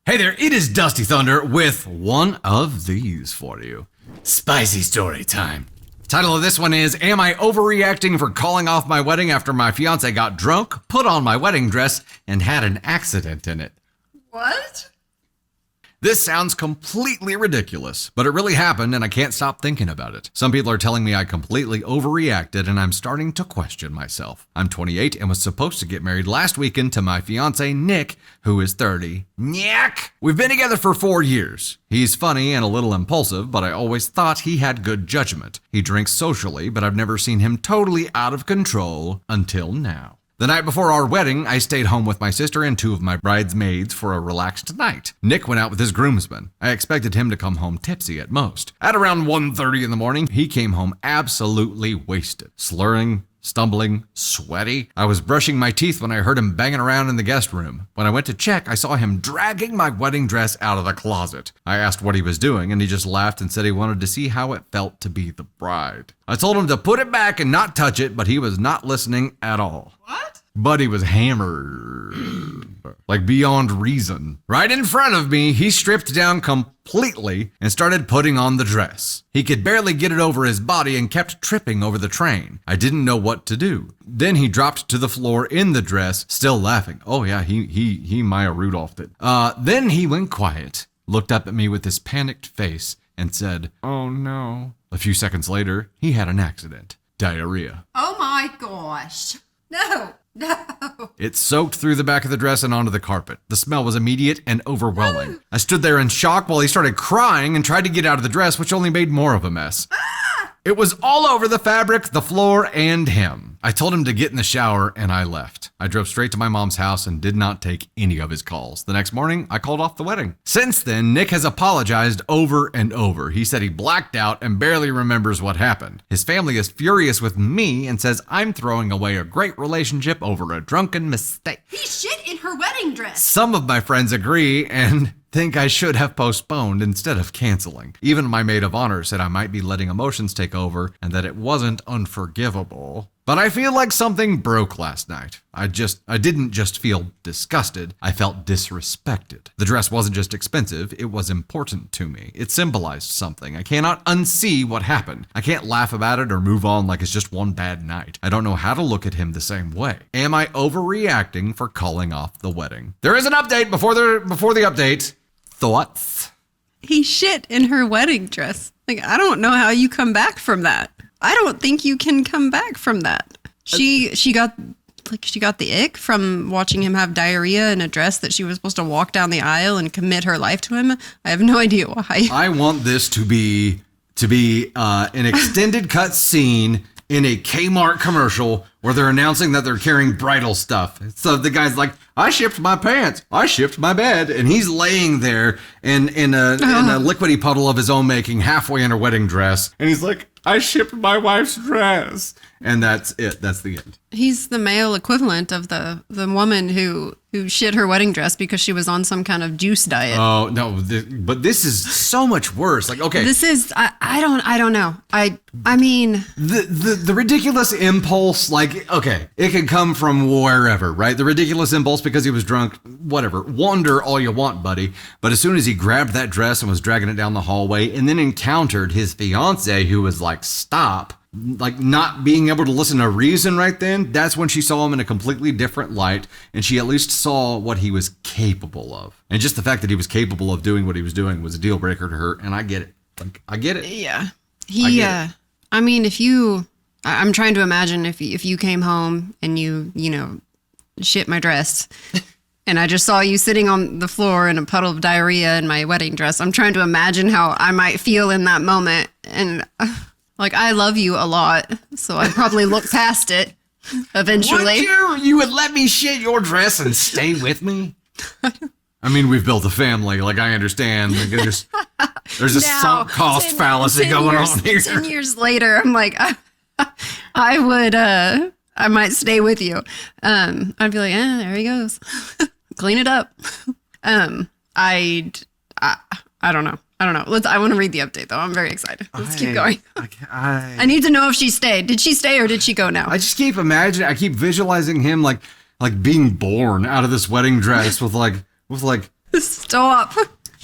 Hey there, it is Dusty Thunder with one of these for you. Spicy story time. Title of this one is, Am I Overreacting for Calling Off My Wedding After My Fiancé Got Drunk, Put on My Wedding Dress, and Had an Accident in It? What? This sounds completely ridiculous, but it really happened and I can't stop thinking about it. Some people are telling me I completely overreacted and I'm starting to question myself. I'm 28 and was supposed to get married last weekend to my fiancé Nick, who is 30. Nyak! We've been together for 4 years. He's funny and a little impulsive, but I always thought he had good judgment. He drinks socially, but I've never seen him totally out of control until now. The night before our wedding, I stayed home with my sister and 2 of my bridesmaids for a relaxed night. Nick went out with his groomsmen. I expected him to come home tipsy at most. At around 1:30 in the morning, he came home absolutely wasted, slurring, stumbling, sweaty. I was brushing my teeth when I heard him banging around in the guest room. When I went to check, I saw him dragging my wedding dress out of the closet. I asked what he was doing, and he just laughed and said he wanted to see how it felt to be the bride. I told him to put it back and not touch it, but he was not listening at all. What? But he was hammered, like beyond reason. Right in front of me, he stripped down completely and started putting on the dress. He could barely get it over his body and kept tripping over the train. I didn't know what to do. Then he dropped to the floor in the dress, still laughing. Oh yeah, he Maya Rudolphed it. Then he went quiet, looked up at me with this panicked face and said, "Oh no." A few seconds later, he had an accident. Diarrhea. Oh my gosh. No. It soaked through the back of the dress and onto the carpet. The smell was immediate and overwhelming. I stood there in shock while he started crying and tried to get out of the dress, which only made more of a mess. It was all over the fabric, the floor, and him. I told him to get in the shower and I left. I drove straight to my mom's house and did not take any of his calls. The next morning, I called off the wedding. Since then, Nick has apologized over and over. He said he blacked out and barely remembers what happened. His family is furious with me and says I'm throwing away a great relationship over a drunken mistake. He shit in her wedding dress. Some of my friends agree and think I should have postponed instead of canceling. Even my maid of honor said I might be letting emotions take over and that it wasn't unforgivable. But I feel like something broke last night. I didn't just feel disgusted, I felt disrespected. The dress wasn't just expensive, it was important to me. It symbolized something. I cannot unsee what happened. I can't laugh about it or move on like it's just one bad night. I don't know how to look at him the same way. Am I overreacting for calling off the wedding? There is an update before the update. Thoughts? He shit in her wedding dress. Like, I don't know how you come back from that. I don't think you can come back from that. She got the ick from watching him have diarrhea in a dress that she was supposed to walk down the aisle and commit her life to him. I have no idea why. I want this to be an extended cut scene in a Kmart commercial where they're announcing that they're carrying bridal stuff. So the guy's like, I shipped my pants, I shipped my bed, and he's laying there in a liquidy puddle of his own making, halfway in her wedding dress, and he's like, I shipped my wife's dress. And that's it. That's the end. He's the male equivalent of the woman who shit her wedding dress because she was on some kind of juice diet. Oh, no. But this is so much worse. Like, okay. This is, I don't know. I mean. The ridiculous impulse, like, okay, it could come from wherever, right? The ridiculous impulse because he was drunk, whatever. Wonder all you want, buddy. But as soon as he grabbed that dress and was dragging it down the hallway and then encountered his fiance who was like, stop. Like not being able to listen to reason right then, that's when she saw him in a completely different light and she at least saw what he was capable of. And just the fact that he was capable of doing what he was doing was a deal breaker to her, and I get it. Like, I get it. Yeah. I mean, I'm trying to imagine if you came home and you shit my dress and I just saw you sitting on the floor in a puddle of diarrhea in my wedding dress. I'm trying to imagine how I might feel in that moment, and like, I love you a lot, so I'd probably look past it eventually. You would let me shit your dress and stay with me? I mean, we've built a family. Like, I understand. Like, there's a sunk cost fallacy going on here. 10 years later, I'm like, I might stay with you. I'd be like, there he goes. Clean it up. I don't know. I want to read the update, though. I'm very excited. Let's keep going. I need to know if she stayed. Did she stay or did she go now? I just keep visualizing him like being born out of this wedding dress with Stop.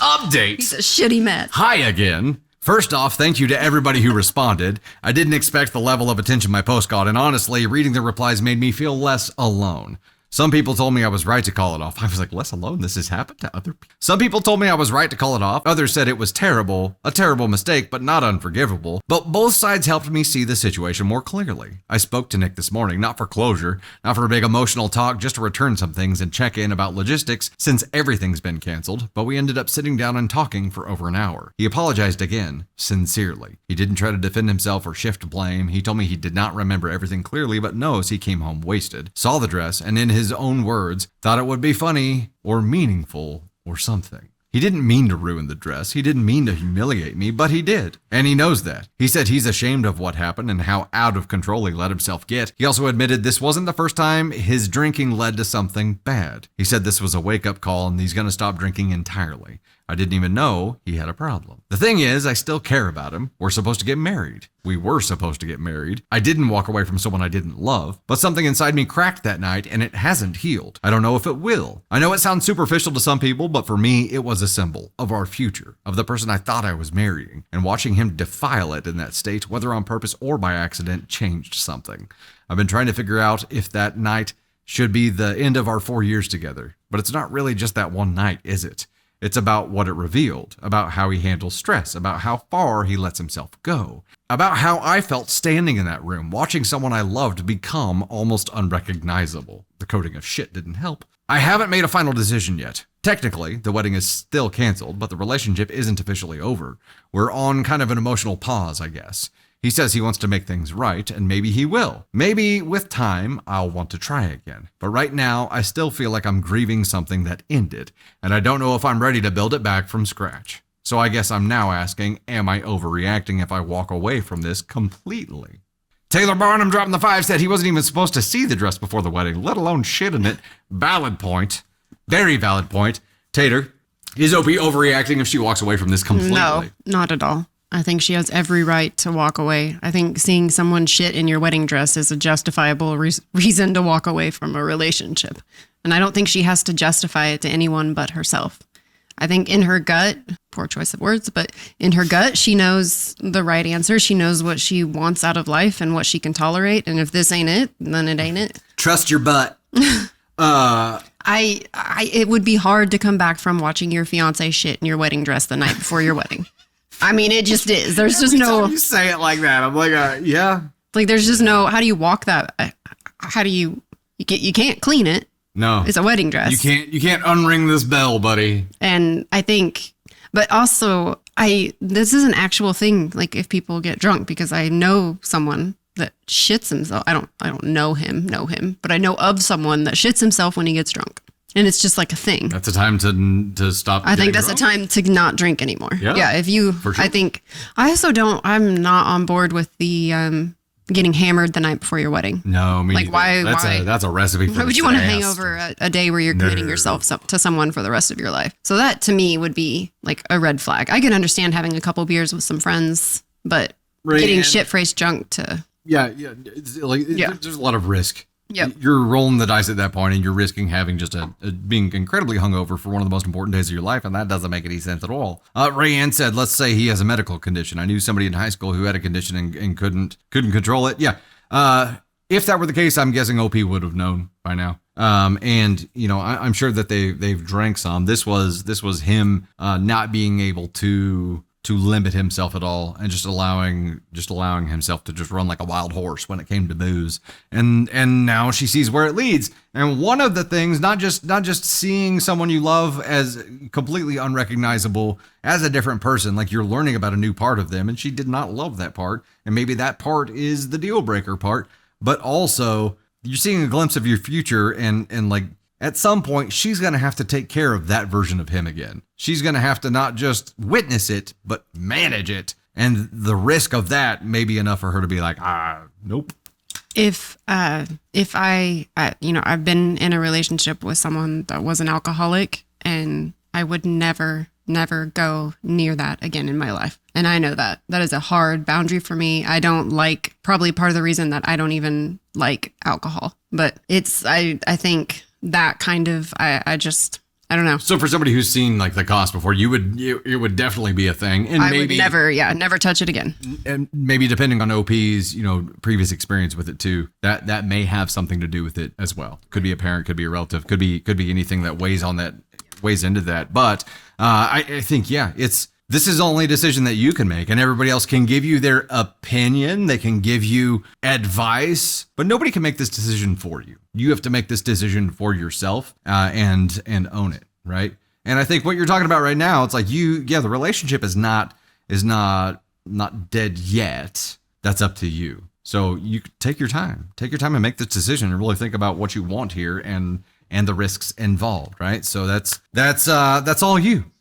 Updates. He's a shitty mess. Hi again. First off, thank you to everybody who responded. I didn't expect the level of attention my post got, and honestly, reading the replies made me feel less alone. Some people told me I was right to call it off. I was like, less alone? This has happened to other people. Some people told me I was right to call it off. Others said it was terrible, a terrible mistake, but not unforgivable. But both sides helped me see the situation more clearly. I spoke to Nick this morning, not for closure, not for a big emotional talk, just to return some things and check in about logistics since everything's been canceled, but we ended up sitting down and talking for over an hour. He apologized again, sincerely. He didn't try to defend himself or shift blame. He told me he did not remember everything clearly, but knows he came home wasted, saw the dress, and in his own words, thought it would be funny or meaningful or something. He didn't mean to ruin the dress. He didn't mean to humiliate me, but he did. And he knows that. He said he's ashamed of what happened and how out of control he let himself get. He also admitted this wasn't the first time his drinking led to something bad. He said this was a wake-up call and he's going to stop drinking entirely. I didn't even know he had a problem. The thing is, I still care about him. We're supposed to get married. We were supposed to get married. I didn't walk away from someone I didn't love, but something inside me cracked that night and it hasn't healed. I don't know if it will. I know it sounds superficial to some people, but for me, it was a symbol of our future, of the person I thought I was marrying, and watching him defile it in that state, whether on purpose or by accident, changed something. I've been trying to figure out if that night should be the end of our 4 years together, but it's not really just that one night, is it? It's about what it revealed, about how he handles stress, about how far he lets himself go, about how I felt standing in that room, watching someone I loved become almost unrecognizable. The coating of shit didn't help. I haven't made a final decision yet. Technically, the wedding is still canceled, but the relationship isn't officially over. We're on kind of an emotional pause, I guess. He says he wants to make things right, and maybe he will. Maybe with time, I'll want to try again. But right now, I still feel like I'm grieving something that ended, and I don't know if I'm ready to build it back from scratch. So I guess I'm now asking, am I overreacting if I walk away from this completely? Taylor Barnum dropping the 5 said he wasn't even supposed to see the dress before the wedding, let alone shit in it. Valid point. Very valid point. Tater, is Opie overreacting if she walks away from this completely? No, not at all. I think she has every right to walk away. I think seeing someone shit in your wedding dress is a justifiable reason to walk away from a relationship. And I don't think she has to justify it to anyone but herself. I think in her gut, poor choice of words, but in her gut, she knows the right answer. She knows what she wants out of life and what she can tolerate. And if this ain't it, then it ain't it. Trust your butt. It would be hard to come back from watching your fiance shit in your wedding dress the night before your wedding. I mean, it just is. There's just no. Every time you say it like that, I'm like, yeah. Like, there's just no. How do you walk that? How do you? You can't clean it. No, it's a wedding dress. You can't unring this bell, buddy. And I think, but also, this is an actual thing. Like, if people get drunk, because I know someone that shits himself. I don't know him, but I know of someone that shits himself when he gets drunk. And it's just like a thing. That's a time to stop. I think that's a time to not drink anymore. Yeah. If you, for sure. I think, I also don't, I'm not on board with the getting hammered the night before your wedding. No, me like neither. That's a recipe for why would you want to hang over a day where you're committing yourself to someone for the rest of your life? So that to me would be like a red flag. I can understand having a couple beers with some friends, but getting shit-faced drunk to. Yeah. There's a lot of risk. Yep. You're rolling the dice at that point, and you're risking having just being incredibly hungover for one of the most important days of your life, and that doesn't make any sense at all. Rayanne said, let's say he has a medical condition. I knew somebody in high school who had a condition and couldn't control it. Yeah. If that were the case, I'm guessing OP would have known by now. And I'm sure that they've drank some. This was him not being able to limit himself at all, and just allowing himself to just run like a wild horse when it came to booze. And now she sees where it leads. And one of the things, not just seeing someone you love as completely unrecognizable as a different person, like you're learning about a new part of them, and she did not love that part, and maybe that part is the deal breaker part, but also you're seeing a glimpse of your future, and like, at some point, she's going to have to take care of that version of him again. She's going to have to not just witness it, but manage it. And the risk of that may be enough for her to be like, nope. If I've been in a relationship with someone that was an alcoholic, and I would never go near that again in my life. And I know that is a hard boundary for me. I don't like, probably part of the reason that I don't even like alcohol, but I think that kind of, I I don't know. So for somebody who's seen like the cost before, it would definitely be a thing, and I maybe would never touch it again. and maybe depending on OP's previous experience with it too, that may have something to do with it as well. Could be a parent, could be a relative, could be anything that weighs into that. But I think this is only a decision that you can make, and everybody else can give you their opinion. They can give you advice, but nobody can make this decision for you. You have to make this decision for yourself and own it, right? And I think what you're talking about right now, it's like the relationship is not dead yet. That's up to you. So you take your time and make this decision and really think about what you want here and the risks involved, right? So that's all you.